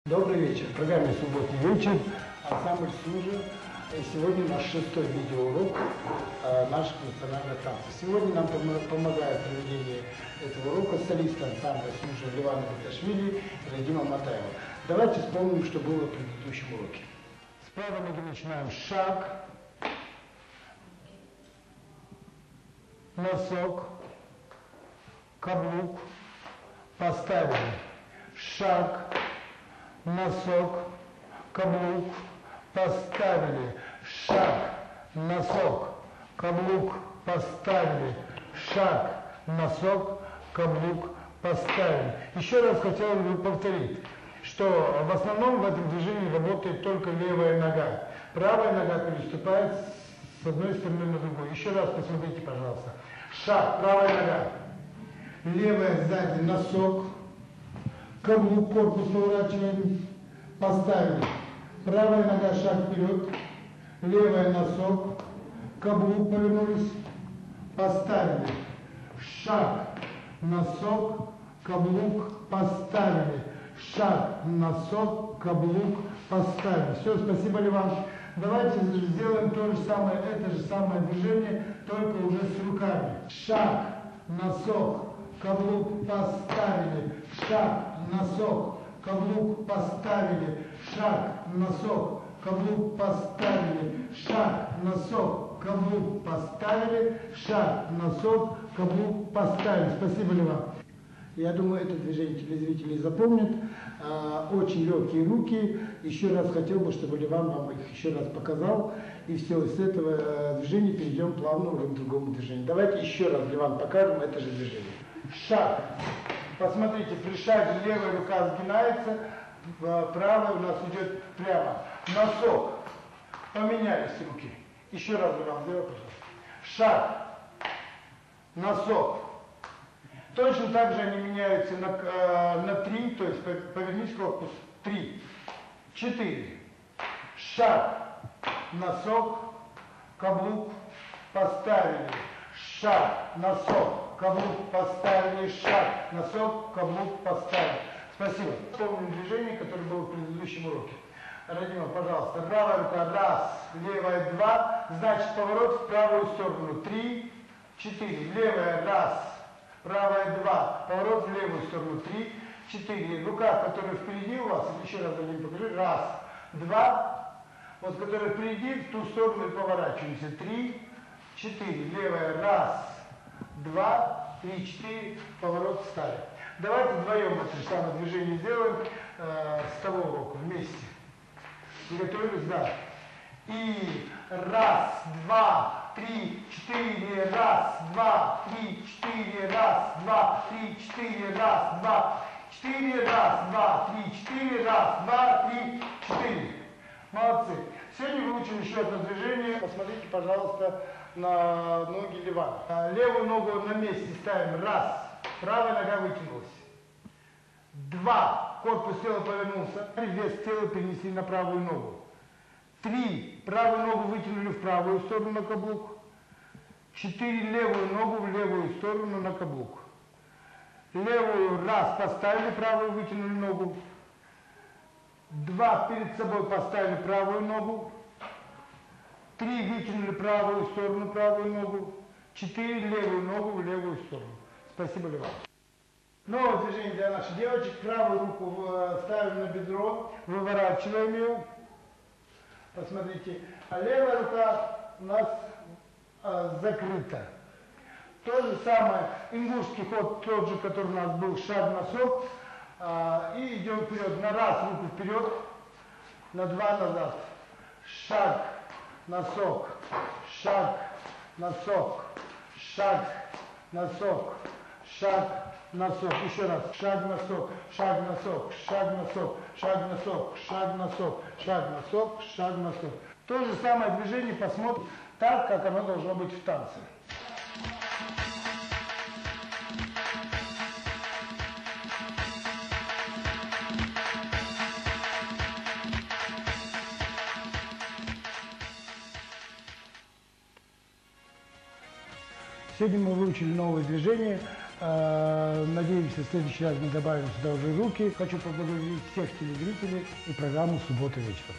Добрый вечер. В программе «Субботний вечер» ансамбль «Сужа». Сегодня наш 6-й видеоурок наших национальных танцев. Сегодня нам помогает в проведении этого урока солист ансамбля «Сужа» Левана Беташвили и Радима Матаева. Давайте вспомним, что было в предыдущем уроке. С правой ноги начинаем. Шаг, носок, каблук, поставили. Шаг, носок, каблук, поставили. Шаг, носок, каблук, поставили. Шаг, носок, каблук, поставили. Еще раз хотел бы повторить, что в основном в этом движении работает только левая нога. Правая нога переступает с одной стороны на другую. Еще раз посмотрите, пожалуйста. Шаг, правая нога. Левая сзади, носок. Каблук, корпус поворачиваем, поставили. Правая нога, шаг вперед. Левая носок. Каблук, повернулись, поставили. Шаг, носок, каблук, поставили. Шаг, носок, каблук, поставили. Все, спасибо, Ливан. Давайте сделаем то же самое, это же самое движение, только уже с руками. Шаг, носок, каблук, поставили. Шаг, носок, каблук, поставили. Шаг, носок, каблук, поставили. Шаг, носок, каблук, поставили. Шаг, носок, каблук, поставили. Спасибо, Леван. Я думаю, это движение телезрители запомнят. Очень легкие руки. Еще раз хотел бы, чтобы Ливан вам их еще раз показал. И все, с этого движения перейдем плавно уже к другому движению. Давайте еще раз, Ливан, покажем это же движение. Шаг. Посмотрите, при шаге левая рука сгинается, правая у нас идет прямо. Носок. Поменялись руки. Еще раз, Ливан, сделай, пожалуйста. Шаг. Носок. Точно так же они меняются на 3, то есть повернись корпус. 3, 4. Шаг, носок, каблук, поставили. Шаг, носок, каблук, поставили. Шаг, носок, каблук, поставили. Спасибо. Помним движение, которое было в предыдущем уроке. Радима, пожалуйста. Правая рука, раз, левая, 2. Значит, поворот в правую сторону. 3, 4. Левая, раз. Правая 2, поворот в левую сторону 3, 4. Рука, которая впереди у вас, еще раз один покажи, раз, 2, вот которая впереди, в ту сторону и поворачиваемся, 3, 4. Левая, раз, 2, 3, 4, поворот встали. Давайте вдвоем это же самое движение сделаем с того урока вместе. Приготовились, да. И раз, 2, 3, 4, раз, 2, 3, 4, раз, 2, 3, 4, раз, 2, 4, раз, 2, 3, 4, раз, 2, 3, 4. Молодцы. Сегодня выучим еще одно движение. Посмотрите, пожалуйста, на ноги Ливана. Левую ногу на месте ставим. Раз. Правая нога вытянулась. 2. Корпус тела повернулся. Вес тела перенесли на правую ногу. 3. Правую ногу вытянули в правую сторону на каблук. 4. Левую ногу в левую сторону на каблук. Левую раз поставили, правую вытянули ногу. 2. Перед собой поставили правую ногу. 3. Вытянули правую сторону, правую ногу. 4. Левую ногу в левую сторону. Спасибо, Леван. Новое движение для наших девочек. Правую руку ставим на бедро, выворачиваем ее. Посмотрите, а левая рука у нас закрыта. То же самое, ингушский ход, тот же, который у нас был, шаг-носок. И идем вперед. На раз руку вперед, на 2 назад. Шаг, носок, шаг, носок, шаг, носок, шаг, носок. Еще раз. Шаг, носок, шаг, носок, шаг, носок, шаг, носок, шаг, носок, шаг, носок, шаг, носок. То же самое движение посмотрим так, как оно должно быть в танце. Сегодня мы выучили новое движение Надеемся, в следующий раз мы добавим сюда уже руки. Хочу поблагодарить всех телезрителей и программу «Суббота вечером».